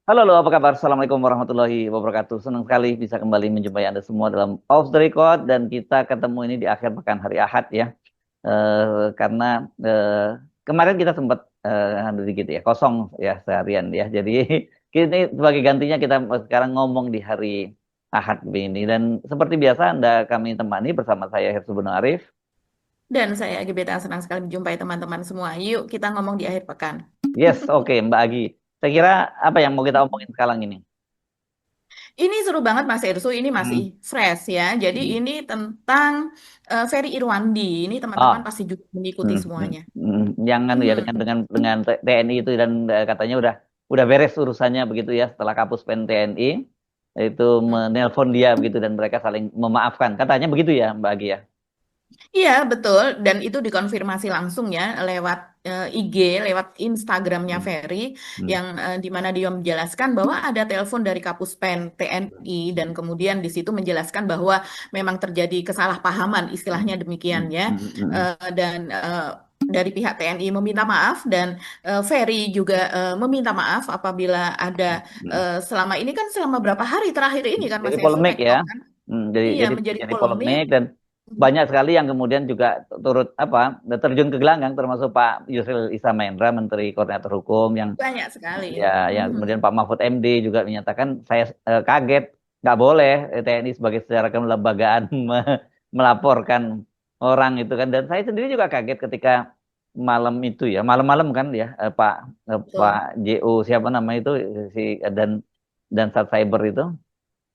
Halo, halo, apa kabar? Assalamualaikum warahmatullahi wabarakatuh. Senang sekali bisa kembali menjumpai Anda semua dalam Off the Record dan kita ketemu ini di akhir pekan hari Ahad ya. Karena kemarin kita sempat dikit ya kosong ya seharian ya. Jadi ini sebagai gantinya kita sekarang ngomong di hari Ahad ini dan seperti biasa Anda kami temani bersama saya Hersu Beno Arif. Dan saya Gebeta senang sekali menjumpai teman-teman semua. Yuk kita ngomong di akhir pekan. Yes, oke Mbak Agi. Saya kira apa yang mau kita omongin sekarang ini? Ini seru banget Mas Ersu, ini masih Hmm. fresh ya. Jadi Hmm. ini tentang Ferry Irwandi. Ini teman-teman Oh. pasti juga mengikuti Hmm, hmm, semuanya. Jangan ya Hmm, dengan TNI itu dan katanya udah beres urusannya begitu ya setelah Kapus Pen TNI itu hmm. menelpon dia begitu dan mereka saling memaafkan katanya begitu ya Mbak Agi ya. Iya betul, dan itu dikonfirmasi langsung ya lewat IG, lewat Instagramnya Hmm, Ferry, hmm, yang di mana dia menjelaskan bahwa ada telepon dari Kapus Pen TNI dan kemudian di situ menjelaskan bahwa memang terjadi kesalahpahaman, istilahnya demikian hmm, ya. hmm, hmm, Dan dari pihak TNI meminta maaf dan Ferry juga meminta maaf apabila ada hmm. selama ini kan selama berapa hari terakhir ini kan Jadi Mas Ersu polemik ya. tektok kan? Jadi Iya jadi menjadi jadi polemik. polemik dan banyak sekali yang kemudian juga turut apa terjun ke gelanggang termasuk Pak Yusril Iza Mahendra Menteri Koordinator Hukum yang Banyak sekali. ya kemudian Mhm. Pak Mahfud MD juga menyatakan saya kaget nggak boleh TNI sebagai secara kelembagaan melaporkan orang itu kan dan saya sendiri juga kaget ketika malam itu ya malam-malam kan ya Pak Betul. JO siapa nama itu si dan Sat Cyber itu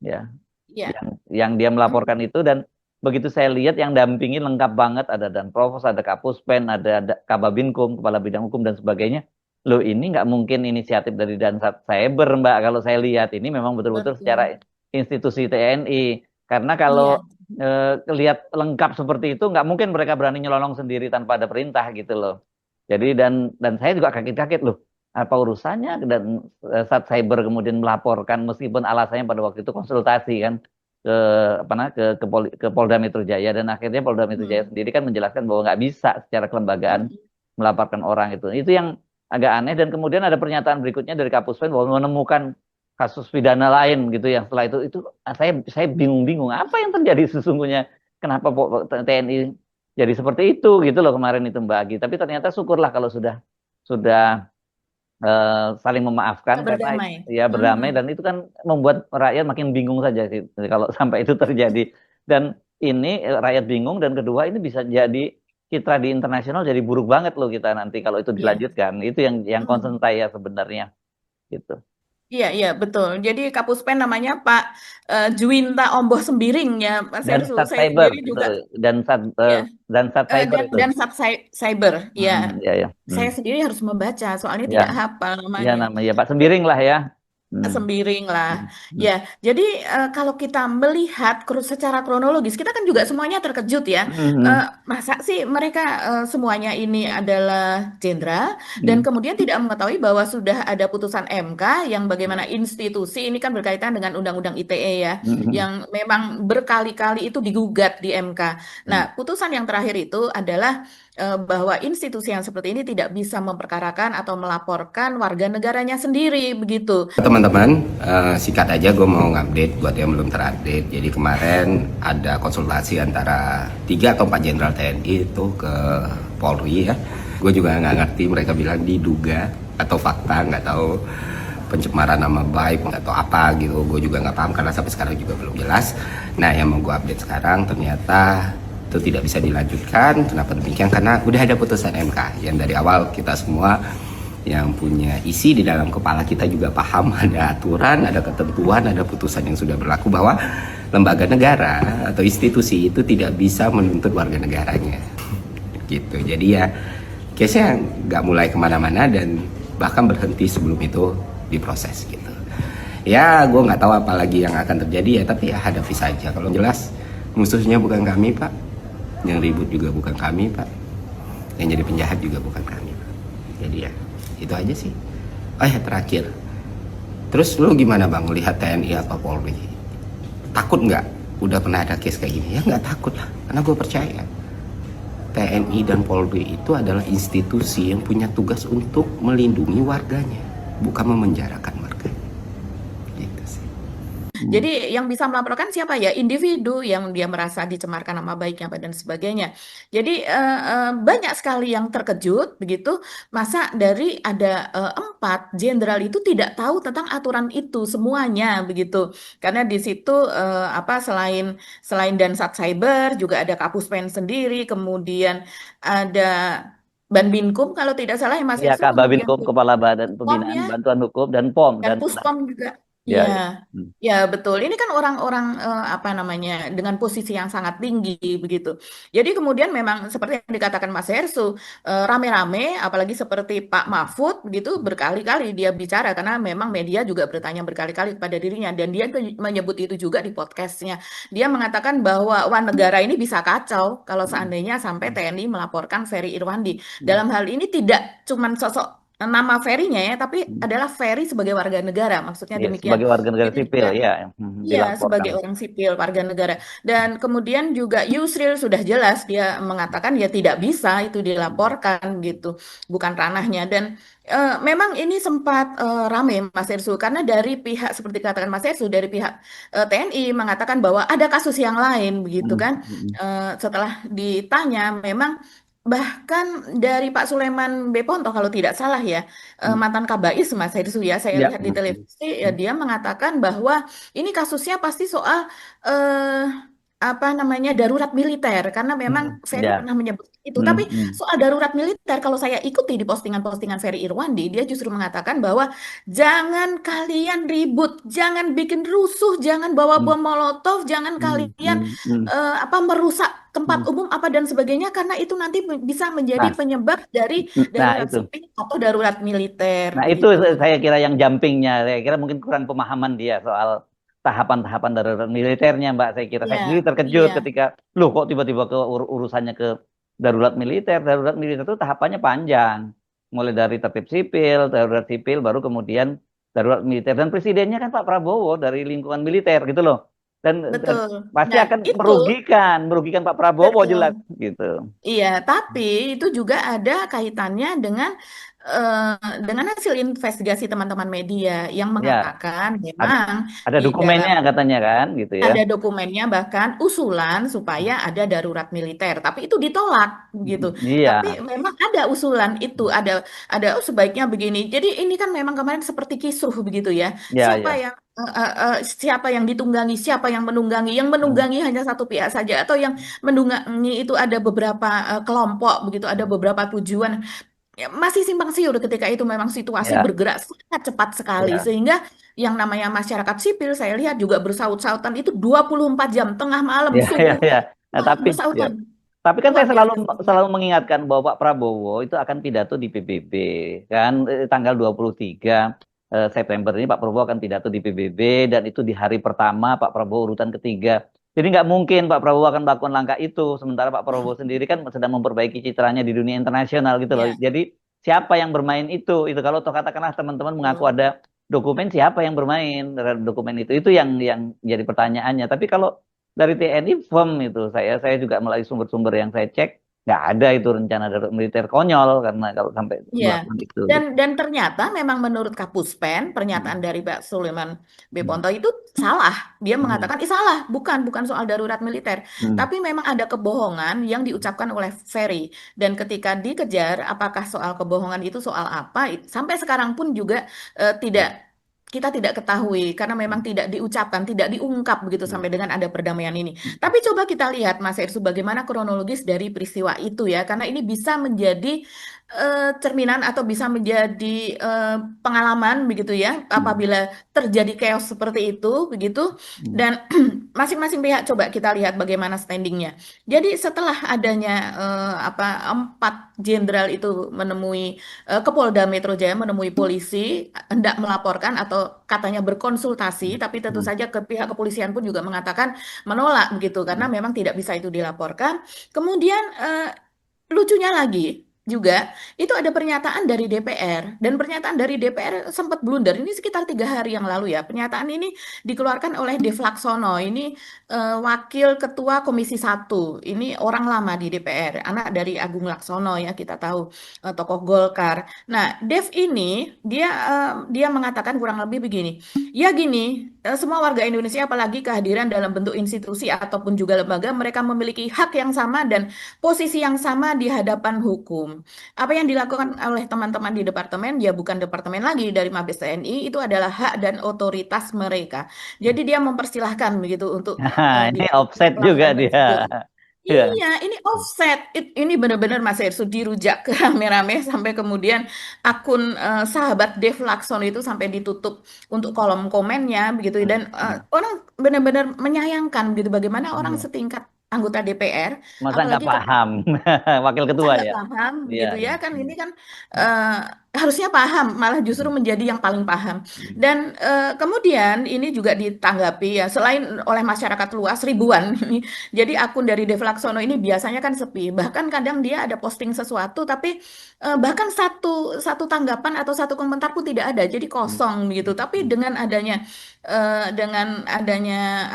ya Iya. yang dia Mhm. melaporkan itu dan begitu saya lihat yang dampingi lengkap banget ada dan Provos ada Kapuspen ada Kababinkum kepala bidang hukum dan sebagainya loh ini nggak mungkin inisiatif dari Dansat Cyber Mbak kalau saya lihat ini memang betul-betul secara Betul. institusi TNI karena kalau Iya. lihat lengkap seperti itu nggak mungkin mereka berani nyelonong sendiri tanpa ada perintah gitu loh jadi dan saya juga kaget-kaget loh apa urusannya dan saat cyber kemudian melaporkan meskipun alasannya pada waktu itu konsultasi kan ke apa nah ke Polda Metro Jaya dan akhirnya Polda Metro Jaya Mhm. sendiri kan menjelaskan bahwa nggak bisa secara kelembagaan Mhm. melaporkan orang itu yang agak aneh dan kemudian ada pernyataan berikutnya dari Kapuspen bahwa menemukan kasus pidana lain gitu yang setelah itu saya bingung-bingung apa yang terjadi sesungguhnya kenapa TNI jadi seperti itu gitu loh kemarin itu Mbak Agi tapi ternyata syukurlah kalau sudah saling memaafkan Kita karena berdamai. ya berdamai dan Mhm. itu kan membuat rakyat makin bingung saja sih kalau sampai itu terjadi dan ini rakyat bingung dan kedua ini bisa jadi citra di internasional jadi buruk banget loh kita nanti kalau itu Iya. dilanjutkan itu yang concern Mhm. saya sebenarnya gitu Iya, iya, betul. Jadi Kapuspen namanya Pak Juwinta Omboh Sembiring ya, Mas dan Ersu. sat Saya cyber sendiri itu juga, dan sat ya, dan sat cyber itu dan Cyber. Ya, ya ya saya sendiri harus membaca, soalnya ya tidak hafal ya namanya. namanya Pak Sembiring lah ya. Hmm. Sembiring lah. Hmm. Hmm. Ya, jadi kalau kita melihat secara kronologis, kita kan juga semuanya terkejut ya. Hmm. Masa sih mereka semuanya ini adalah jenderal dan Hmm. kemudian tidak mengetahui bahwa sudah ada putusan MK yang Hmm. bagaimana institusi ini kan berkaitan dengan Undang-Undang ITE ya, Hmm. Hmm. yang memang berkali-kali itu digugat di MK. Nah, Hmm. putusan yang terakhir itu adalah bahwa institusi yang seperti ini tidak bisa memperkarakan atau melaporkan warga negaranya sendiri begitu. Teman-teman, sikat aja gue mau ngupdate buat yang belum terupdate. Jadi kemarin ada konsultasi antara 3 atau 4 jenderal TNI itu ke Polri ya. Gue juga nggak ngerti mereka bilang diduga atau fakta, nggak tahu pencemaran nama baik atau apa gitu. Gue juga nggak paham karena sampai sekarang juga belum jelas. Nah yang mau gue update sekarang ternyata itu tidak bisa dilanjutkan. Kenapa demikian? Karena udah ada putusan MK yang dari awal kita semua yang punya isi di dalam kepala kita juga paham ada aturan, ada ketentuan, ada putusan yang sudah berlaku bahwa lembaga negara atau institusi itu tidak bisa menuntut warga negaranya gitu. Jadi ya case-nya nggak mulai kemana-mana dan bahkan berhenti sebelum itu diproses gitu. Ya gue nggak tahu apa lagi yang akan terjadi ya, tapi ya hadapi saja. Kalau jelas musuhnya bukan kami pak, yang ribut juga bukan kami pak, yang jadi penjahat juga bukan kami pak. Jadi ya itu aja sih. Oh ya terakhir, terus lu gimana bang melihat TNI atau Polri? Takut nggak? Udah pernah ada case kayak gini? Ya nggak takut lah, karena gue percaya TNI dan Polri itu adalah institusi yang punya tugas untuk melindungi warganya, bukan memenjarakan warganya. Jadi yang bisa melaporkan siapa ya? Individu yang dia merasa dicemarkan nama baiknya dan sebagainya. Jadi banyak sekali yang terkejut begitu. Masa dari ada 4 jenderal itu tidak tahu tentang aturan itu semuanya begitu. Karena di situ selain Dansat Cyber juga ada Kapus Pen sendiri, kemudian ada Banbinkum kalau tidak salah ya Mas Iya, Ersu, Kak kemudian Babinkom, Kepala Badan POM Pembinaan ya, Bantuan Hukum dan POM dan dan Puspom juga. ya, Iya, ya. Hmm. ya betul. Ini kan orang-orang dengan posisi yang sangat tinggi begitu. Jadi kemudian memang seperti yang dikatakan Mas Hersu, rame-rame, apalagi seperti Pak Mahfud begitu berkali-kali dia bicara karena memang media juga bertanya berkali-kali kepada dirinya dan dia menyebut itu juga di podcastnya. Dia mengatakan bahwa wah negara ini bisa kacau kalau seandainya sampai TNI melaporkan Ferry Irwandi. Dalam hal ini tidak cuman sosok nama Ferry-nya ya, tapi adalah Ferry sebagai warga negara, maksudnya Iya, demikian. sebagai warga negara Jadi sipil, ya, iya, dilaporkan. sebagai orang sipil, warga negara. Dan kemudian juga Yusril sudah jelas dia mengatakan ya tidak bisa itu dilaporkan gitu, bukan ranahnya. Dan memang ini sempat rame Mas Ersu, karena dari pihak seperti katakan Mas Ersu, dari pihak TNI mengatakan bahwa ada kasus yang lain begitu Hmm, kan. hmm, Setelah ditanya, memang bahkan dari Pak Sulaiman Beponto kalau tidak salah ya, hmm. mantan Kabais Mas Hersu ya, saya Ya, lihat di televisi ya dia mengatakan bahwa ini kasusnya pasti soal darurat militer karena memang Ferry ya, pernah menyebut itu. hmm, Tapi hmm, soal darurat militer kalau saya ikuti di postingan-postingan Ferry Irwandi, dia justru mengatakan bahwa jangan kalian ribut, jangan bikin rusuh, jangan bawa hmm, bom Molotov, jangan hmm, kalian hmm, hmm, merusak tempat hmm. umum apa dan sebagainya karena itu nanti bisa menjadi Nah, penyebab dari nah darurat itu. sipil atau darurat militer Nah, itu begitu. saya kira yang jumpingnya. Saya kira mungkin kurang pemahaman dia soal tahapan-tahapan darurat militernya, Mbak. Saya kira saya Iya, sendiri terkejut iya, ketika, loh kok tiba-tiba ke urusannya ke darurat militer. Darurat militer itu tahapannya panjang. Mulai dari tertib sipil, darurat sipil, baru kemudian darurat militer. Dan presidennya kan Pak Prabowo dari lingkungan militer gitu loh. Dan betul. pasti Nah, akan itu merugikan Pak Prabowo jelas betul. gitu. Iya, tapi itu juga ada kaitannya eh, dengan hasil investigasi teman-teman media yang Ya, mengatakan ada, memang ada di dalam dokumennya katanya kan gitu ya. ada dokumennya bahkan usulan supaya ada darurat militer, tapi itu ditolak gitu. Iya, Tapi memang ada usulan itu, ada "Oh, sebaiknya begini." Jadi ini kan memang kemarin seperti kisruh begitu ya. ya, Siapa ya. yang siapa yang ditunggangi, siapa yang menunggangi? Yang menunggangi hanya satu pihak saja atau yang menunggangi itu ada beberapa kelompok begitu, ada beberapa tujuan. Ya, masih simpang siur ketika itu memang situasi Ya, bergerak sangat cepat sekali ya, sehingga yang namanya masyarakat sipil saya lihat juga bersaut-sautan itu 24 jam tengah malam ya, ya, subuh ya. Nah, wah, ya. bersautan Tapi kan luar saya biasa selalu sekali. selalu mengingatkan bahwa Pak Prabowo itu akan pidato di PBB kan tanggal 23 September ini Pak Prabowo akan pidato di PBB dan itu di hari pertama Pak Prabowo urutan ketiga. Jadi nggak mungkin Pak Prabowo akan melakukan langkah itu sementara Pak Prabowo sendiri kan sedang memperbaiki citranya di dunia internasional gitu loh. Ya, Jadi siapa yang bermain itu? Itu kalau toh katakanlah teman-teman mengaku betul. ada dokumen siapa yang bermain terhadap dokumen itu yang jadi pertanyaannya. Tapi kalau dari TNI firm itu saya juga melalui sumber-sumber yang saya cek nggak ada itu rencana darurat militer konyol karena kalau sampai Iya, melakukan itu dan gitu. dan ternyata memang menurut Kapuspen pernyataan Hmm. dari Pak Suleman Hmm. Beponto itu salah. Dia Hmm. mengatakan, salah, bukan soal darurat militer, Hmm. tapi memang ada kebohongan yang diucapkan oleh Ferry. Dan ketika dikejar, apakah soal kebohongan itu soal apa? Sampai sekarang pun juga tidak kita tidak ketahui karena memang tidak diucapkan, tidak diungkap begitu Hmm. sampai dengan ada perdamaian ini. Tapi coba kita lihat Mas Ersu bagaimana kronologis dari peristiwa itu ya, karena ini bisa menjadi cerminan atau bisa menjadi pengalaman begitu ya Hmm. apabila terjadi chaos seperti itu begitu Hmm. dan masing-masing pihak coba kita lihat bagaimana standingnya. Jadi setelah adanya 4 jenderal itu menemui ke Polda Metro Jaya menemui polisi hendak melaporkan atau katanya berkonsultasi, tapi tentu Hmm. saja ke pihak kepolisian pun juga mengatakan menolak begitu karena Hmm. memang tidak bisa itu dilaporkan. Kemudian lucunya lagi juga itu ada pernyataan dari DPR dan pernyataan dari DPR sempat blunder ini sekitar 3 hari yang lalu ya. Pernyataan ini dikeluarkan oleh Dev Laksono, ini wakil ketua Komisi 1, ini orang lama di DPR, anak dari Agung Laksono ya, kita tahu tokoh Golkar. Nah Dev ini dia mengatakan kurang lebih begini, ya gini, semua warga Indonesia, apalagi kehadiran dalam bentuk institusi ataupun juga lembaga, mereka memiliki hak yang sama dan posisi yang sama di hadapan hukum. Apa yang dilakukan oleh teman-teman di departemen, ya bukan departemen lagi dari Mabes TNI, itu adalah hak dan otoritas mereka. Jadi dia mempersilahkan begitu untuk Nah, ini dilakukan offset juga pelanggaran tersebut. dia. Ya. Iya, ini offset. Ini benar-benar Mas Ersu dirujak ke rame-rame sampai kemudian akun sahabat Dev Laksono itu sampai ditutup untuk kolom komennya begitu, dan orang benar-benar menyayangkan gitu bagaimana orang Iya. setingkat anggota DPR, Masa nggak apalagi paham? Wakil masa ketua nggak ya? paham Iya, begitu ya iya. kan, ini kan eh, harusnya paham, malah justru menjadi yang paling paham. Dan kemudian ini juga ditanggapi ya, selain oleh masyarakat luas ribuan ini, jadi akun dari Dev Laksono ini biasanya kan sepi, bahkan kadang dia ada posting sesuatu tapi bahkan satu satu tanggapan atau satu komentar pun tidak ada, jadi kosong begitu. Tapi dengan adanya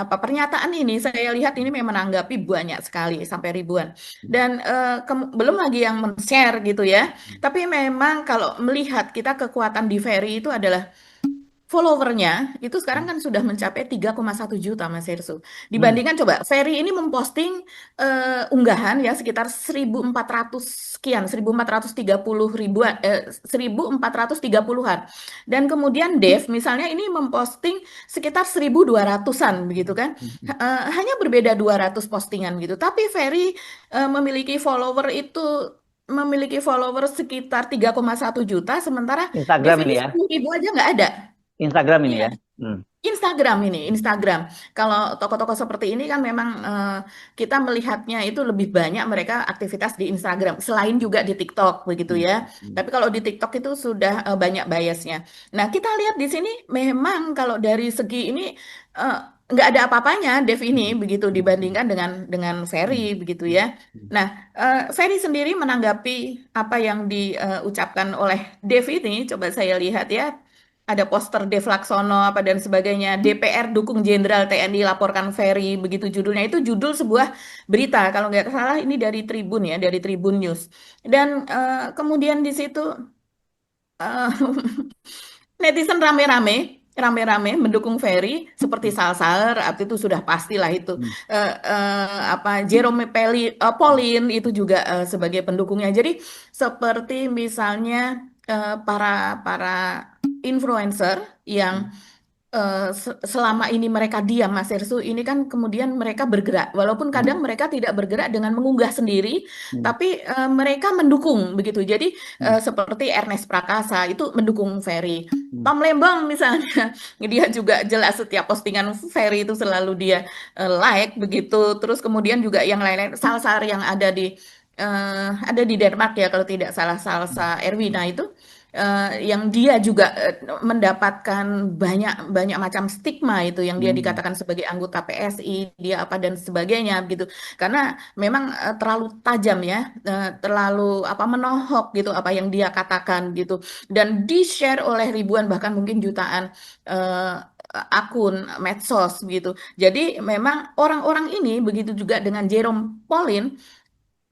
apa pernyataan ini, saya lihat ini memang menanggapi banyak sekali sampai ribuan. Dan belum lagi yang men-share gitu ya. Tapi memang kalau melihat kita, kekuatan di Ferry itu adalah followernya itu sekarang kan sudah mencapai 3,1 juta Mas Hersu. Hmm. Dibandingkan coba Ferry ini memposting unggahan ya sekitar 1.400 sekian, 1.430 ribuan, 1.430-an. Dan kemudian Dev misalnya ini memposting sekitar 1.200-an begitu kan. Hanya berbeda 200 postingan gitu. Tapi Ferry memiliki follower sekitar 3,1 juta, sementara Dev Instagram ini ini ya? 10.000 aja nggak ada. Instagram ini Iya, ya? Hmm. Instagram. Kalau tokoh-tokoh seperti ini kan memang kita melihatnya itu lebih banyak mereka aktivitas di Instagram, selain juga di TikTok begitu ya. Tapi kalau di TikTok itu sudah banyak biasnya. Nah, kita lihat di sini memang kalau dari segi ini eh, nggak ada apa-apanya Dev ini begitu dibandingkan dengan Ferry begitu ya. Nah, Ferry sendiri menanggapi apa yang diucapkan oleh Dev ini, coba saya lihat ya, ada poster Dev Laksono apa dan sebagainya. DPR dukung Jenderal TNI laporkan Ferry, begitu judulnya. Itu judul sebuah berita kalau nggak salah ini dari Tribun ya, dari Tribun News. Dan kemudian di situ eh, netizen rame-rame mendukung Ferry seperti Salsaer, itu sudah pastilah itu. Apa Jerome Pauline itu juga sebagai pendukungnya. Jadi seperti misalnya para para influencer yang selama ini mereka diam, Mas Ersu, ini kan kemudian mereka bergerak, walaupun kadang mereka tidak bergerak dengan mengunggah sendiri, tapi mereka mendukung begitu. Jadi seperti Ernest Prakasa itu mendukung Ferry. Tom Lembong misalnya, dia juga jelas setiap postingan Ferry itu selalu dia like begitu. Terus kemudian juga yang lain-lain, Salsar yang ada di Denmark ya kalau tidak salah, Salsa Erwina itu yang dia juga mendapatkan banyak banyak macam stigma itu, yang dia dikatakan sebagai anggota PSI, dia apa dan sebagainya gitu. Karena memang terlalu tajam ya, terlalu apa menohok gitu apa yang dia katakan gitu, dan di-share oleh ribuan bahkan mungkin jutaan eh, akun medsos gitu. Jadi memang orang-orang ini begitu juga dengan Jerome Pauline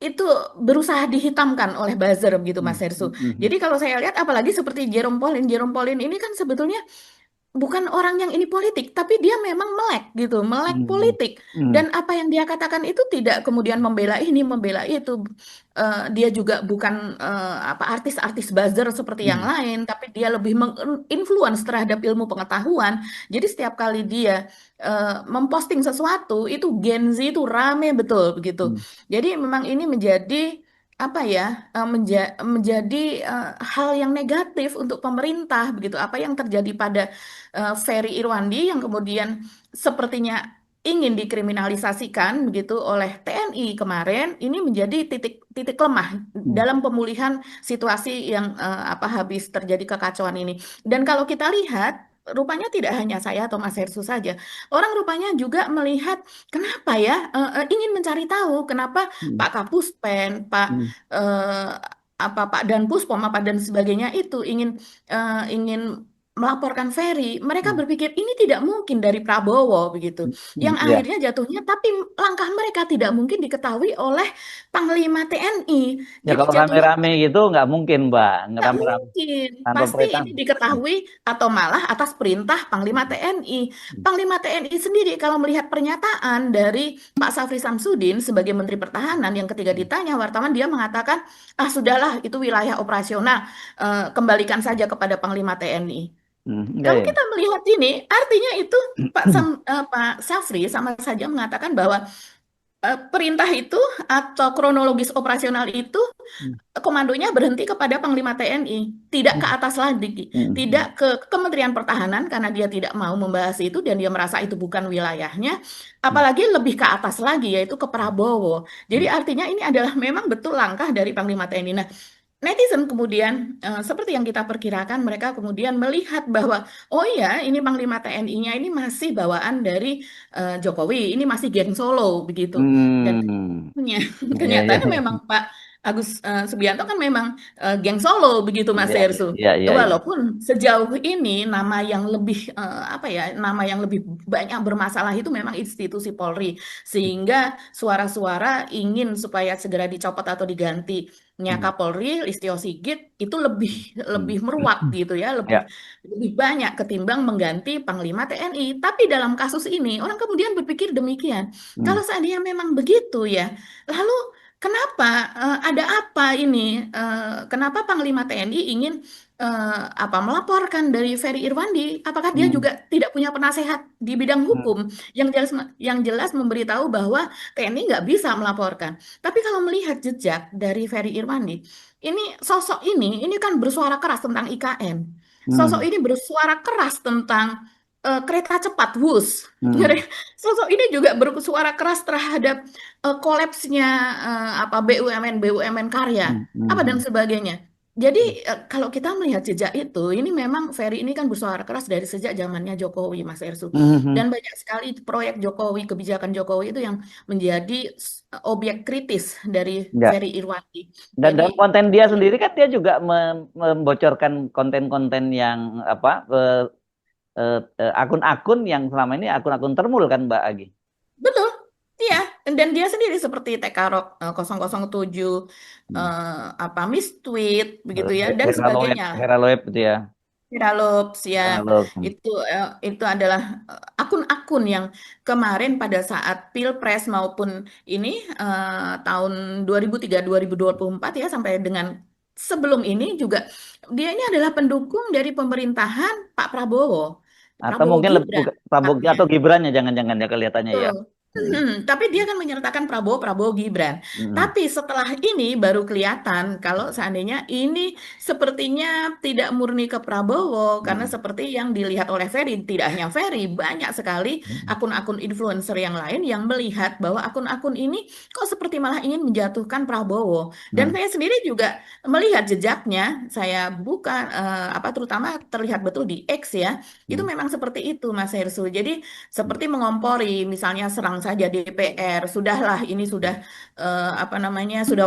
itu berusaha dihitamkan oleh buzzer begitu Mas Hersu. Jadi kalau saya lihat apalagi seperti Jerome Pauline ini kan sebetulnya bukan orang yang ini politik, tapi dia memang melek politik. Dan apa yang dia katakan itu tidak kemudian membela ini, membela itu. Dia juga bukan apa artis-artis buzzer seperti yang lain, tapi dia lebih menginfluence terhadap ilmu pengetahuan. Jadi setiap kali dia memposting sesuatu, itu Gen Z itu rame betul begitu. Jadi memang ini menjadi apa ya menjadi hal yang negatif untuk pemerintah begitu. Apa yang terjadi pada Ferry Irwandi yang kemudian sepertinya ingin dikriminalisasikan begitu oleh TNI kemarin, ini menjadi titik titik lemah dalam pemulihan situasi yang apa habis terjadi kekacauan ini. Dan kalau kita lihat, rupanya tidak hanya saya atau Mas Hersu saja, orang rupanya juga melihat kenapa ya ingin mencari tahu kenapa Pak Kapuspen, Pak eh, apa Pak Dan Puspom apa dan sebagainya itu ingin melaporkan Ferry, mereka Hmm. berpikir ini tidak mungkin dari Prabowo begitu. Yang Ya, akhirnya jatuhnya, tapi langkah mereka tidak mungkin diketahui oleh Panglima TNI. ya Jadi kalau jatuhnya rame-rame gitu nggak mungkin, Mbak. Nggak nggak rame-rame mungkin. tanpa Pasti perintah. ini diketahui atau malah atas perintah Panglima TNI. Panglima TNI sendiri kalau melihat pernyataan dari Pak Safri Samsudin sebagai Menteri Pertahanan yang ketika ditanya wartawan dia mengatakan, ah sudahlah itu wilayah operasional, kembalikan saja kepada Panglima TNI. Ya, Kalau ya. kita melihat ini, artinya itu Pak Safri sama saja mengatakan bahwa perintah itu atau kronologis operasional itu komandonya berhenti kepada Panglima TNI, tidak ke atas lagi, tidak ke Kementerian Pertahanan karena dia tidak mau membahas itu dan dia merasa itu bukan wilayahnya, apalagi lebih ke atas lagi yaitu ke Prabowo. Jadi artinya ini adalah memang betul langkah dari Panglima TNI. Nah, netizen kemudian seperti yang kita perkirakan mereka kemudian melihat bahwa oh iya ini Panglima TNI-nya ini masih bawaan dari Jokowi, ini masih geng Solo begitu. Dan Hmm. Ya, ya, kenyataannya ya. memang Pak Agus Subianto kan memang geng Solo begitu Mas Ya, Hersu. ya, ya, ya. Walaupun sejauh ini nama yang lebih apa ya, nama yang lebih banyak bermasalah itu memang institusi Polri, sehingga suara-suara ingin supaya segera dicopot atau digantinya Hmm. Kapolri Listio Sigit itu lebih Hmm. lebih meruak gitu ya, lebih Ya. lebih banyak ketimbang mengganti Panglima TNI. Tapi dalam kasus ini orang kemudian berpikir demikian. Hmm. Kalau seandainya memang begitu ya, lalu kenapa ada apa ini? Kenapa Panglima TNI ingin apa melaporkan dari Ferry Irwandi? Apakah dia Hmm. juga tidak punya penasehat di bidang Hmm. hukum yang jelas memberitahu bahwa TNI nggak bisa melaporkan? Tapi kalau melihat jejak dari Ferry Irwandi, ini sosok ini kan bersuara keras tentang IKN. Sosok Hmm. ini bersuara keras tentang kereta cepat WUS. Hmm. Sosok ini juga bersuara keras terhadap kolapsnya apa BUMN karya Hmm. apa dan Hmm. sebagainya. Jadi kalau kita melihat jejak itu, ini memang Ferry ini kan bersuara keras dari sejak zamannya Jokowi, Mas Ersu. Hmm. Hmm. Dan banyak sekali proyek Jokowi, kebijakan Jokowi itu yang menjadi objek kritis dari Ya. Ferry Irwandi. Dan dalam Jadi konten dia sendiri kan dia juga membocorkan konten-konten yang apa akun-akun yang selama ini akun-akun termul kan Mbak Agi. betul, iya. Dan dia sendiri seperti Tekarok 007, Hmm. apa Mistweet begitu ya dan Heraloeb, sebagainya. Heraloeb gitu ya. Viralops ya, Heraloeb. itu adalah akun-akun yang kemarin pada saat Pilpres maupun ini tahun 2003-2024 ya sampai dengan sebelum ini juga dia ini adalah pendukung dari pemerintahan Pak Prabowo, Atau Prabowo mungkin lebih Gibran Prabowo tepatnya. atau Gibran ya jangan-jangan ya kelihatannya ya. Betul. Hmm. Tapi dia kan menyertakan Prabowo Gibran. Hmm. Tapi setelah ini baru kelihatan kalau seandainya ini sepertinya tidak murni ke Prabowo karena Hmm. seperti yang dilihat oleh Ferry, tidak hanya Ferry, banyak sekali Hmm. akun-akun influencer yang lain yang melihat bahwa akun-akun ini kok seperti malah ingin menjatuhkan Prabowo. Dan Hmm. saya sendiri juga melihat jejaknya, saya buka apa terutama terlihat betul di X ya. Itu Hmm. memang seperti itu Mas Hersu. Jadi seperti mengompori, misalnya serang saja DPR, sudahlah ini sudah apa namanya sudah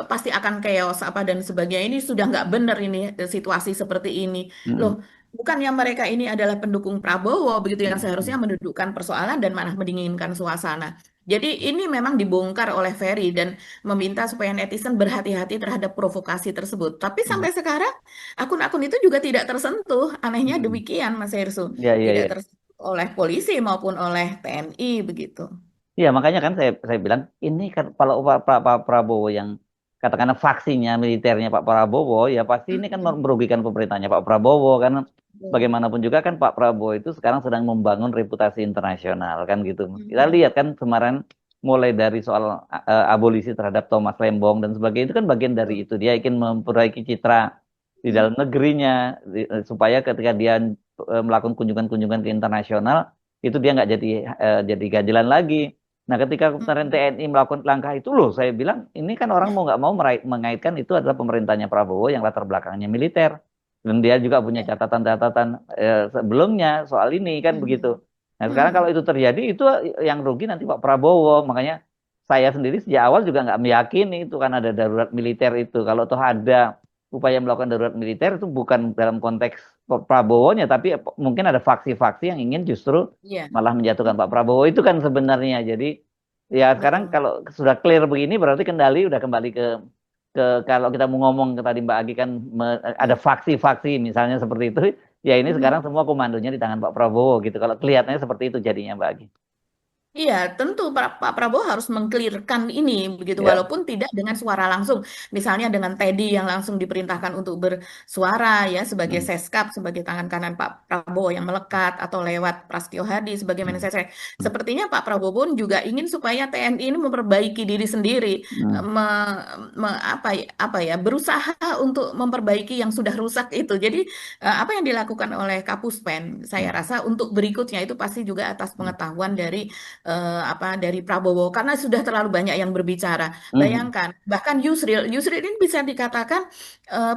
pasti akan chaos apa dan sebagainya. Ini sudah nggak benar ini situasi seperti ini. Hmm. Loh, bukannya mereka ini adalah pendukung Prabowo begitu yang Hmm. seharusnya mendudukkan persoalan dan malah mendinginkan suasana. Jadi ini memang dibongkar oleh Ferry dan meminta supaya netizen berhati-hati terhadap provokasi tersebut. Tapi Hmm. sampai sekarang akun-akun itu juga tidak tersentuh. Anehnya Hmm. demikian, Mas Hersu. Ya, ya, Tidak ya. tersentuh oleh polisi maupun oleh TNI begitu. Iya, makanya kan saya bilang ini kan kalau Pak Prabowo yang katakanlah faksinya militernya Pak Prabowo ya pasti ini kan Mm-mm. merugikan pemerintahnya Pak Prabowo karena Betul. bagaimanapun juga kan Pak Prabowo itu sekarang sedang membangun reputasi internasional kan gitu. Kita Mm-mm. lihat kan kemarin mulai dari soal abolisi terhadap Thomas Lembong dan sebagainya itu kan bagian dari Betul. itu dia ingin memperbaiki citra di dalam Mm. negerinya supaya ketika dia melakukan kunjungan-kunjungan ke internasional itu dia nggak jadi ganjilan lagi. Nah, ketika kemarin Mm-mm. TNI melakukan langkah itu loh, saya bilang ini kan orang mau nggak mau mengaitkan itu adalah pemerintahnya Prabowo yang latar belakangnya militer. Dan dia juga punya Ya. catatan-catatan sebelumnya soal ini kan begitu. Mm-mm. Nah, sekarang kalau Mm-mm. itu terjadi itu yang rugi nanti Pak Prabowo. Makanya saya sendiri sejak awal juga nggak meyakini itu kan ada darurat militer itu. Kalau toh ada upaya melakukan darurat militer itu bukan dalam konteks Prabowo-nya, tapi mungkin ada faksi-faksi yang ingin justru Iya, malah menjatuhkan Pak Prabowo itu kan sebenarnya. Jadi ya sekarang betul. kalau sudah clear begini berarti kendali udah kembali ke kalau kita mau ngomong ke tadi Mbak Agi kan ada faksi-faksi misalnya seperti itu, ya ini sekarang Mhm. semua komandonya di tangan Pak Prabowo gitu. Kalau kelihatannya seperti itu jadinya Mbak Agi. Iya, tentu Pak Prabowo harus mengklirkan ini begitu, Ya. walaupun tidak dengan suara langsung. Misalnya dengan Teddy yang langsung diperintahkan untuk bersuara ya sebagai Hmm. seskap, sebagai tangan kanan Pak Prabowo yang melekat, atau lewat Prasetyo Hadi sebagai Hmm. manajer. Sepertinya Pak Prabowo pun juga ingin supaya TNI ini memperbaiki diri sendiri, Hmm. apa ya, berusaha untuk memperbaiki yang sudah rusak itu. Jadi apa yang dilakukan oleh Kapuspen, saya rasa untuk berikutnya itu pasti juga atas Hmm. pengetahuan dari Prabowo, karena sudah terlalu banyak yang berbicara. Hmm. Bayangkan, bahkan Yusril ini bisa dikatakan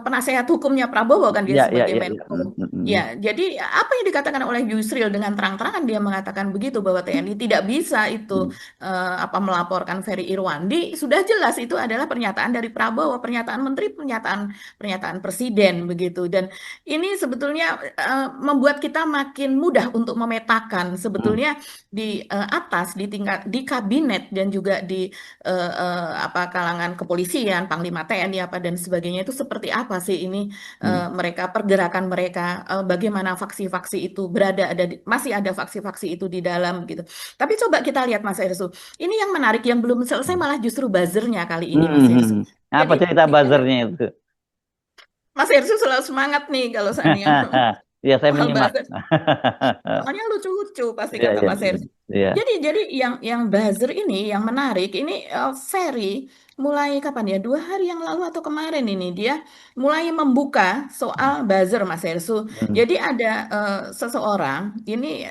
penasehat hukumnya Prabowo kan, dia Ya, ya, sebagai ya, ya. Hmm. Menko. Hmm. Hmm. Ya, jadi apa yang dikatakan oleh Yusril dengan terang-terangan dia mengatakan begitu, bahwa TNI tidak bisa itu Hmm. melaporkan Ferry Irwandi, sudah jelas itu adalah pernyataan dari Prabowo, pernyataan menteri, pernyataan pernyataan presiden begitu. Dan ini sebetulnya membuat kita makin mudah untuk memetakan Hmm. sebetulnya di atas, di tingkat di kabinet, dan juga di kalangan kepolisian, Panglima TNI apa dan sebagainya, itu seperti apa sih ini Hmm. mereka, pergerakan mereka, bagaimana faksi-faksi itu berada, masih ada faksi-faksi itu di dalam gitu. Tapi coba kita lihat Mas Ersu, ini yang menarik yang belum selesai Hmm. malah justru buzzernya kali ini Hmm. Mas Hmm. Ersu. Hmm. Apa Jadi cerita buzzernya itu? Mas Ersu selalu semangat nih kalau seandainya Ya, saya soal menyimak. buzzer. Soalnya lucu-lucu pasti Ya, kata ya, Mas Hersey. ya. Jadi yang buzzer ini yang menarik ini, Ferry mulai kapan ya? 2 hari yang lalu atau kemarin ini dia mulai membuka soal buzzer, Mas Hersu. Hmm. Jadi ada seseorang ini,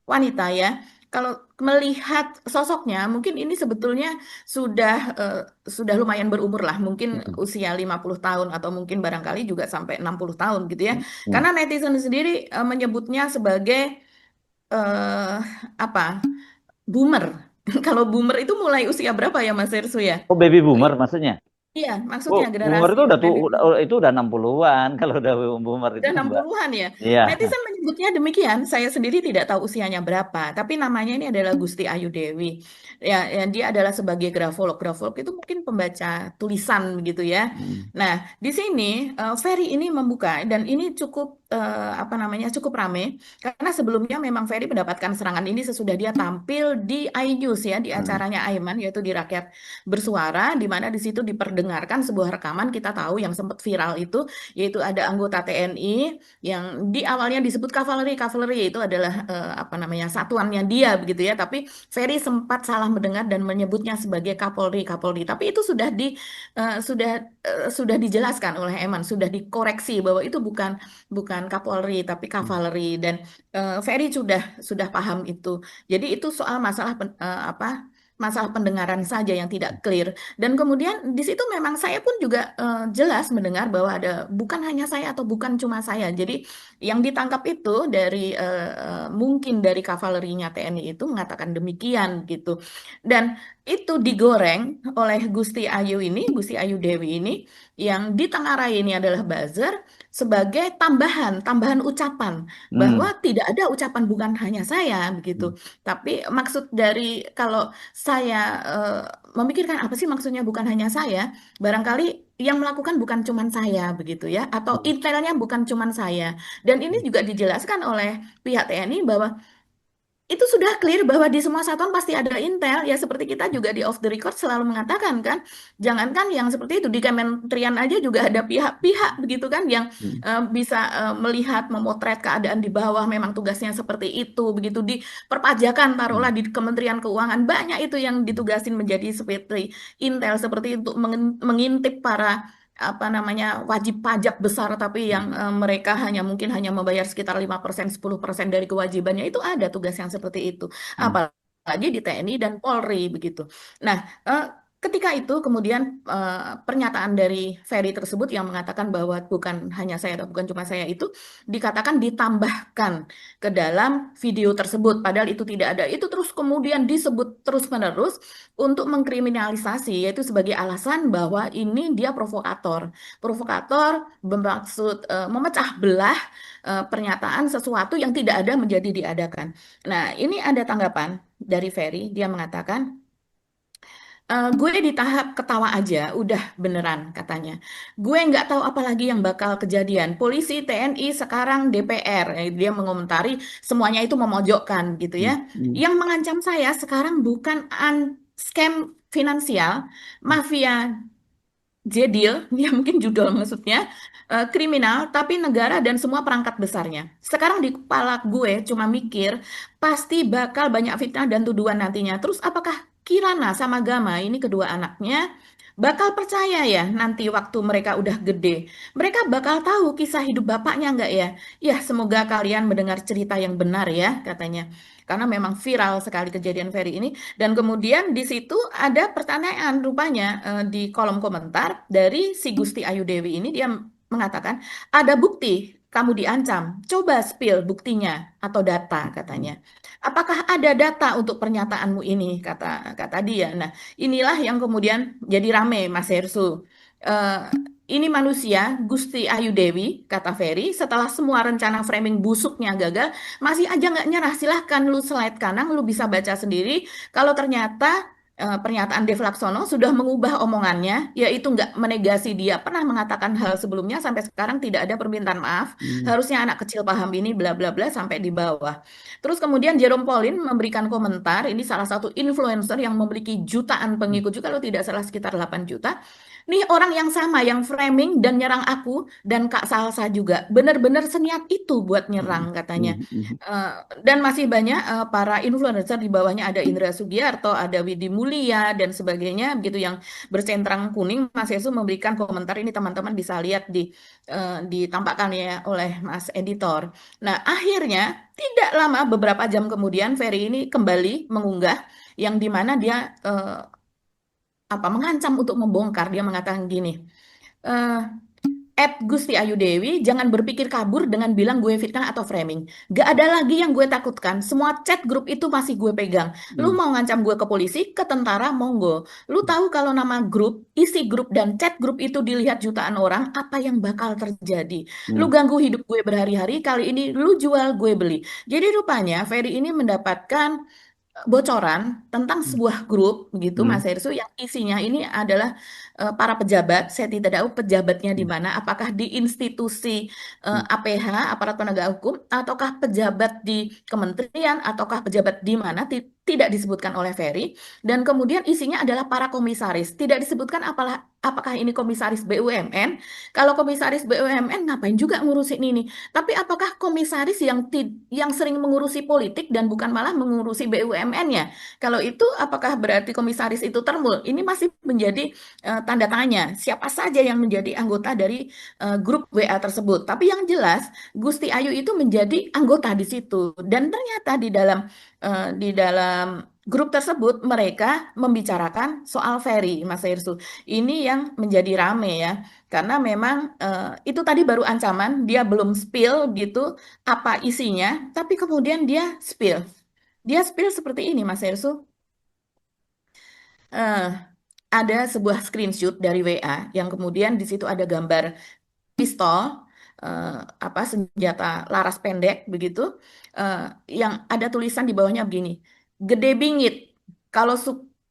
wanita ya. Kalau melihat sosoknya, mungkin ini sebetulnya sudah sudah lumayan berumur lah, mungkin Hmm. usia 50 tahun atau mungkin barangkali juga sampai 60 tahun gitu ya. Hmm. Karena netizen sendiri menyebutnya sebagai eh apa? Boomer. Kalau boomer itu mulai usia berapa ya Mas Ersu ya? Oh, baby boomer I- maksudnya? Iya, Oh, maksudnya boomer generasi itu udah tuh baby udah, boomer. itu udah 60-an kalau udah boomer itu Udah enam Mbak. puluhan ya. Iya. Netizen menyebutnya demikian. Saya sendiri tidak tahu usianya berapa. Tapi namanya ini adalah Gusti Ayu Dewi. Ya, dia adalah sebagai grafolog. Grafolog itu mungkin pembaca tulisan begitu ya. Hmm. Nah, di sini Ferry ini membuka, dan ini cukup cukup rame, karena sebelumnya memang Ferry mendapatkan serangan ini sesudah dia tampil di iNews ya, di Hmm. acaranya Aiman, yaitu di Rakyat Bersuara, di mana di situ diperdengarkan sebuah rekaman, kita tahu yang sempat viral itu, yaitu ada anggota TNI yang di awalnya disebut kavaleri. Kavaleri itu adalah satuannya dia begitu ya, tapi Ferry sempat salah mendengar dan menyebutnya sebagai Kapolri. Kapolri, tapi itu sudah dijelaskan oleh Eman, sudah dikoreksi bahwa itu bukan bukan Kapolri tapi kavaleri. Dan Ferry sudah paham itu. Jadi itu soal masalah pendengaran saja yang tidak clear. Dan kemudian di situ memang saya pun juga jelas mendengar bahwa ada, bukan hanya saya atau bukan cuma saya. Jadi yang ditangkap itu dari mungkin dari kavalerinya TNI itu mengatakan demikian gitu. Dan itu digoreng oleh Gusti Ayu Dewi ini, yang ditengarai ini adalah buzzer sebagai tambahan ucapan, Hmm. bahwa tidak ada ucapan bukan hanya saya begitu. Tapi maksud dari, kalau saya memikirkan apa sih maksudnya bukan hanya saya, barangkali yang melakukan bukan cuman saya begitu ya, atau Hmm. intelnya bukan cuman saya. Dan ini juga dijelaskan oleh pihak TNI bahwa itu sudah clear bahwa di semua satuan pasti ada intel ya, seperti kita juga di off the record selalu mengatakan kan, jangankan yang seperti itu, di kementerian aja juga ada pihak-pihak begitu kan, yang Hmm. bisa melihat, memotret keadaan di bawah, memang tugasnya seperti itu begitu. Di perpajakan taruhlah, Hmm. di Kementerian Keuangan banyak itu yang ditugasin menjadi seperti intel, seperti untuk mengintip para wajib pajak besar, tapi yang mereka mungkin hanya membayar sekitar 5% 10% dari kewajibannya, itu ada tugas yang seperti itu, Hmm. apalagi di TNI dan Polri begitu. Nah, ketika itu kemudian pernyataan dari Ferry tersebut yang mengatakan bahwa bukan hanya saya atau bukan cuma saya itu dikatakan ditambahkan ke dalam video tersebut, padahal itu tidak ada. Itu terus kemudian disebut terus-menerus untuk mengkriminalisasi, yaitu sebagai alasan bahwa ini dia provokator. Provokator bermaksud memecah belah pernyataan sesuatu yang tidak ada menjadi diadakan. Nah, ini ada tanggapan dari Ferry, dia mengatakan, gue di tahap ketawa aja, udah beneran katanya. Gue nggak tahu apa lagi yang bakal kejadian. Polisi, TNI, sekarang DPR. Dia mengomentari semuanya itu memojokkan gitu ya. Yang mengancam saya sekarang bukan scam finansial, mafia Jedil, ya mungkin judul maksudnya, kriminal, tapi negara dan semua perangkat besarnya. Sekarang di kepala gue cuma mikir, pasti bakal banyak fitnah dan tuduhan nantinya. Terus apakah Kirana sama Gama, ini kedua anaknya, bakal percaya ya nanti waktu mereka udah gede? Mereka bakal tahu kisah hidup bapaknya nggak ya? Ya, semoga kalian mendengar cerita yang benar ya, katanya. Karena memang viral sekali kejadian Ferry ini. Dan kemudian di situ ada pertanyaan rupanya di kolom komentar dari si Gusti Ayu Dewi ini, dia mengatakan ada bukti kamu diancam. Coba spill buktinya atau data katanya. Apakah ada data untuk pernyataanmu ini kata kata dia. Nah, inilah yang kemudian jadi rame Mas Hersu. Eh, ini manusia Gusti Ayu Dewi kata Ferry setelah semua rencana framing busuknya gagal masih aja nggak nyerah. Silahkan lu slide kanan, lu bisa baca sendiri. Kalau ternyata pernyataan Dev Laksono sudah mengubah omongannya, yaitu nggak menegasi dia pernah mengatakan hal sebelumnya, sampai sekarang tidak ada permintaan maaf. Harusnya anak kecil paham ini, bla bla bla, sampai di bawah. Terus kemudian Jerome Pauline memberikan komentar, ini salah satu influencer yang memiliki jutaan pengikut juga, kalau tidak salah sekitar 8 juta. Nih orang yang sama, yang framing dan nyerang aku dan Kak Salsa juga. Benar-benar seniat itu buat nyerang katanya. Eh, dan masih banyak para influencer di bawahnya, ada Indra Sugiarto, ada Widi Mulia dan sebagainya begitu yang bercentrang kuning. Mas Yesus memberikan komentar ini, teman-teman bisa lihat ditampakkan ya oleh Mas editor. Nah, akhirnya tidak lama beberapa jam kemudian Ferry ini kembali mengunggah yang dimana dia mengancam untuk membongkar. Dia mengatakan gini, eh Gusti Ayu Dewi, jangan berpikir kabur dengan bilang gue fitnah atau framing. Gak ada lagi yang gue takutkan. Semua chat grup itu masih gue pegang. Lu mau ngancam gue ke polisi, ke tentara, monggo. Lu tahu kalau nama grup, isi grup, dan chat grup itu dilihat jutaan orang, apa yang bakal terjadi? Lu ganggu hidup gue berhari-hari, kali ini lu jual, gue beli. Jadi rupanya Ferry ini mendapatkan bocoran tentang sebuah grup begitu Mas Hersu, yang isinya ini adalah para pejabat. Saya tidak tahu pejabatnya di mana, apakah di institusi APH, aparat penegak hukum, ataukah pejabat di kementerian, ataukah pejabat di mana, tidak disebutkan oleh Ferry. Dan kemudian isinya adalah para komisaris, tidak disebutkan apakah ini komisaris BUMN. Kalau komisaris BUMN ngapain juga ngurusin ini? Tapi apakah komisaris yang sering mengurusi politik dan bukan malah mengurusi BUMN-nya? Kalau itu apakah berarti komisaris itu termul? Ini masih menjadi tanda tanya. Siapa saja yang menjadi anggota dari grup WA tersebut? Tapi yang jelas Gusti Ayu itu menjadi anggota di situ. Dan ternyata di dalam grup tersebut mereka membicarakan soal Ferry, Mas Hersu. Ini yang menjadi rame ya. Karena memang itu tadi baru ancaman, dia belum spill gitu apa isinya, tapi kemudian dia spill. Dia spill seperti ini, Mas Hersu. Eh, ada sebuah screenshot dari WA yang kemudian di situ ada gambar pistol, senjata laras pendek begitu, eh, yang ada tulisan di bawahnya begini, gede bingit. Kalau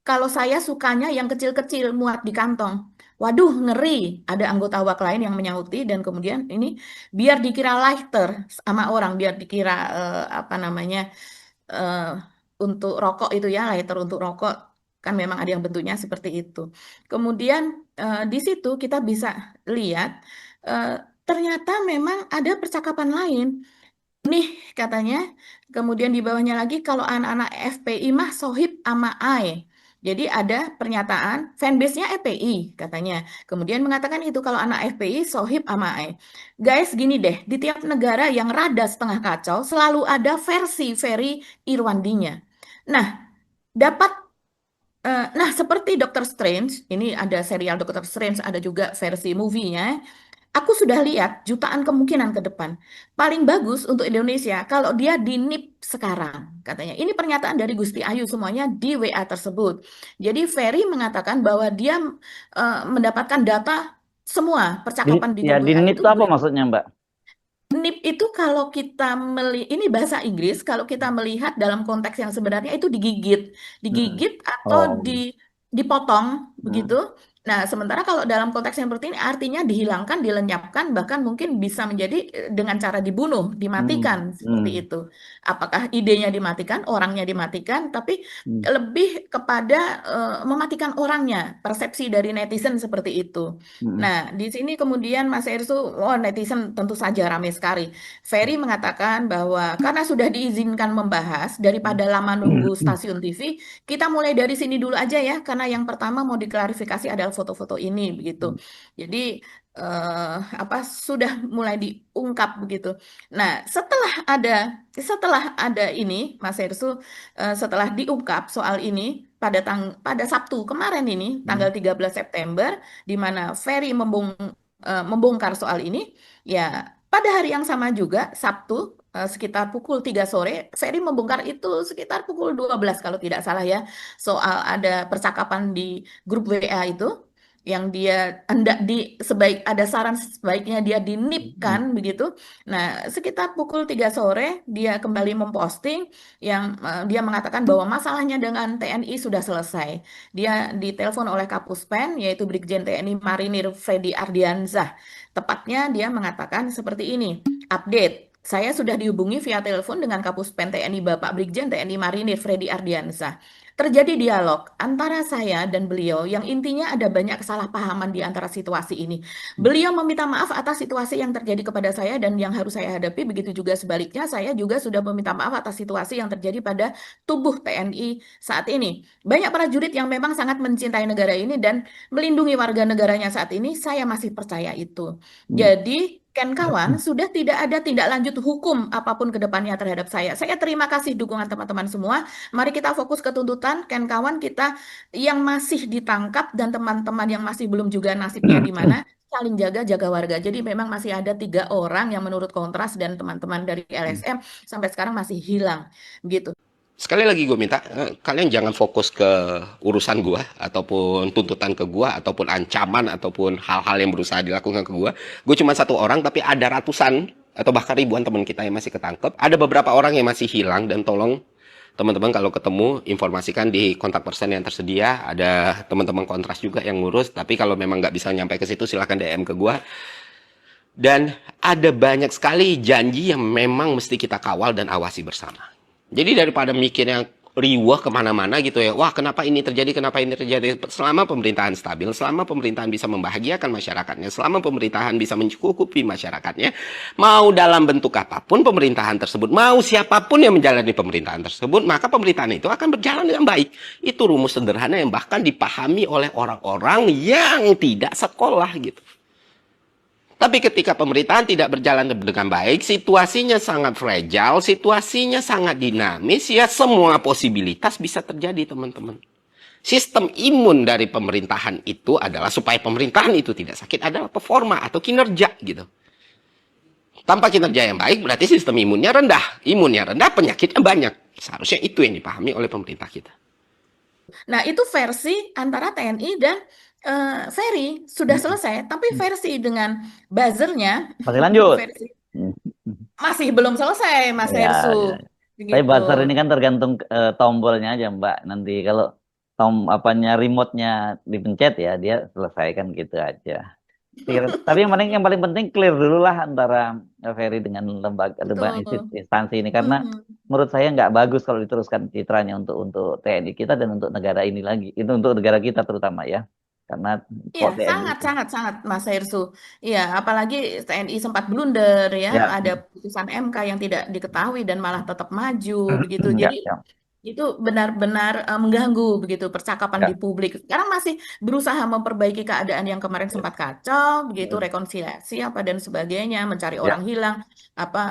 kalau saya sukanya yang kecil-kecil muat di kantong. Waduh, ngeri. Ada anggota WAK lain yang menyauti, dan kemudian ini biar dikira lighter sama orang, biar dikira eh, untuk rokok itu ya, lighter untuk rokok, kan memang ada yang bentuknya seperti itu. Kemudian di situ kita bisa lihat eh, ternyata memang ada percakapan lain. Nih katanya, kemudian di bawahnya lagi, kalau anak-anak FPI mah sohib ama ai. Jadi ada pernyataan fanbase-nya FPI katanya. Kemudian mengatakan itu kalau anak FPI sohib ama ai. Guys, gini deh, di tiap negara yang rada setengah kacau selalu ada versi Ferry Irwandinya. Nah, dapat Nah, seperti Doctor Strange, ini ada serial Doctor Strange, ada juga versi movie-nya. Aku sudah lihat jutaan kemungkinan ke depan. Paling bagus untuk Indonesia kalau dia dinip sekarang, katanya. Ini pernyataan dari Gusti Ayu semuanya di WA tersebut. Jadi Ferry mengatakan bahwa dia mendapatkan data semua percakapan di Ya, grup di WA NIP itu. itu apa maksudnya, Mbak? NIP itu kalau kita ini bahasa Inggris, kalau kita melihat dalam konteks yang sebenarnya itu Hmm. digigit atau Oh. dipotong begitu. Hmm. Nah, sementara kalau dalam konteks yang seperti ini artinya dihilangkan, dilenyapkan, bahkan mungkin bisa menjadi dengan cara dibunuh, Hmm. dimatikan seperti Hmm. itu. Apakah idenya dimatikan, orangnya dimatikan, tapi Hmm. lebih kepada mematikan orangnya, persepsi dari netizen seperti itu. Hmm. Nah, di sini kemudian Mas Ersu, oh netizen tentu saja ramai sekali. Ferry mengatakan bahwa karena sudah diizinkan membahas, daripada lama nunggu stasiun TV, kita mulai dari sini dulu aja ya, karena yang pertama mau diklarifikasi adalah foto-foto ini begitu. Jadi apa sudah mulai diungkap begitu. Nah, setelah ada ini, Mas Ersu, setelah diungkap soal ini pada Sabtu kemarin ini, tanggal 13 September, di mana Ferry membongkar soal ini, ya pada hari yang sama juga, Sabtu, sekitar pukul 3 sore, Ferry membongkar itu sekitar pukul 12 kalau tidak salah ya, soal ada percakapan di grup WA itu, yang dia hendak ada saran sebaiknya dia dinipkan begitu. Nah, sekitar pukul 3 sore, dia kembali memposting yang dia mengatakan bahwa masalahnya dengan TNI sudah selesai. Dia ditelepon oleh Kapuspen, yaitu Brigjen TNI Marinir Freddy Ardiansyah. Tepatnya dia mengatakan seperti ini, update. Saya sudah dihubungi via telepon dengan Kapuspen TNI Bapak Brigjen TNI Marinir Freddy Ardiansyah. Terjadi dialog antara saya dan beliau yang intinya ada banyak kesalahpahaman di antara situasi ini. Beliau meminta maaf atas situasi yang terjadi kepada saya dan yang harus saya hadapi. Begitu juga sebaliknya, saya juga sudah meminta maaf atas situasi yang terjadi pada tubuh TNI saat ini. Banyak prajurit yang memang sangat mencintai negara ini dan melindungi warga negaranya saat ini, saya masih percaya itu. Jadi, Ken kawan, sudah tidak ada tindak lanjut hukum apapun ke depannya terhadap saya. Saya terima kasih dukungan teman-teman semua. Mari kita fokus ke tuntutan, Ken kawan kita yang masih ditangkap dan teman-teman yang masih belum juga nasibnya di mana, saling jaga, jaga warga. Jadi memang masih ada 3 orang yang menurut Kontras dan teman-teman dari LSM sampai sekarang masih hilang. Begitu. Sekali lagi gue minta kalian jangan fokus ke urusan gue ataupun tuntutan ke gue ataupun ancaman ataupun hal-hal yang berusaha dilakukan ke gue. Gue cuma 1 orang tapi ada ratusan atau bahkan ribuan teman kita yang masih ketangkep. Ada beberapa orang yang masih hilang dan tolong teman-teman kalau ketemu informasikan di kontak person yang tersedia. Ada teman-teman Kontras juga yang ngurus, tapi kalau memang nggak bisa nyampe ke situ silahkan DM ke gue. Dan ada banyak sekali janji yang memang mesti kita kawal dan awasi bersama. Jadi daripada mikir yang riwah kemana-mana gitu ya, wah kenapa ini terjadi, selama pemerintahan stabil, selama pemerintahan bisa membahagiakan masyarakatnya, selama pemerintahan bisa mencukupi masyarakatnya, mau dalam bentuk apapun pemerintahan tersebut, mau siapapun yang menjalani pemerintahan tersebut, maka pemerintahan itu akan berjalan dengan baik. Itu rumus sederhana yang bahkan dipahami oleh orang-orang yang tidak sekolah gitu. Tapi ketika pemerintahan tidak berjalan dengan baik, situasinya sangat fragile, situasinya sangat dinamis, ya semua posibilitas bisa terjadi, teman-teman. Sistem imun dari pemerintahan itu adalah supaya pemerintahan itu tidak sakit adalah performa atau kinerja gitu. Tanpa kinerja yang baik berarti sistem imunnya rendah. Imunnya rendah, penyakitnya banyak. Seharusnya itu yang dipahami oleh pemerintah kita. Nah, itu versi antara TNI dan Ferry sudah selesai, tapi versi dengan buzzernya Masih lanjut. versi masih belum selesai, Mas Ya, Hersu. ya. Tapi Begitu. buzzer ini kan tergantung tombolnya aja, Mbak. Nanti kalau remote-nya dipencet ya, dia selesaikan gitu aja. Tapi yang paling penting clear dulu lah antara Ferry dengan Betul. instansi ini, karena menurut saya nggak bagus kalau diteruskan citranya untuk TNI kita dan untuk negara ini lagi. Itu untuk negara kita terutama ya, karena Iya, kok TNI sangat, itu. sangat, sangat, Mas Hersu. Iya, apalagi TNI sempat blunder ya, Ya, ada putusan MK yang tidak diketahui dan malah tetap maju begitu. ya, Jadi ya. itu benar-benar mengganggu begitu percakapan di Ya. publik. Sekarang masih berusaha memperbaiki keadaan yang kemarin Ya. sempat kacau, begitu Hmm. rekonsiliasi apa dan sebagainya, mencari orang Ya. hilang, apa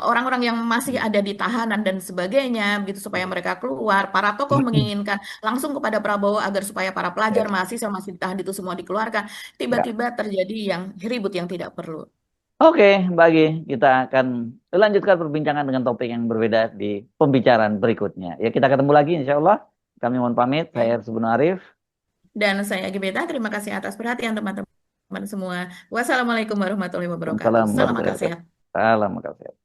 orang-orang yang masih Hmm. ada di tahanan dan sebagainya, begitu supaya mereka keluar. Para tokoh menginginkan langsung kepada Prabowo agar supaya para pelajar Ya. mahasiswa masih ditahan itu semua dikeluarkan. Ya. Tiba-tiba terjadi yang ribut yang tidak perlu. Oke, Bagi, kita akan lanjutkan perbincangan dengan topik yang berbeda di pembicaraan berikutnya. Ya, kita ketemu lagi insya Allah. Kami mohon pamit. Saya Ya. Ersubun Arif. Dan saya Gebeta, terima kasih atas perhatian teman-teman semua. Wassalamualaikum warahmatullahi wabarakatuh. Waalaikumsalam Salam warahmatullahi akal sehat. wabarakatuh. Salam.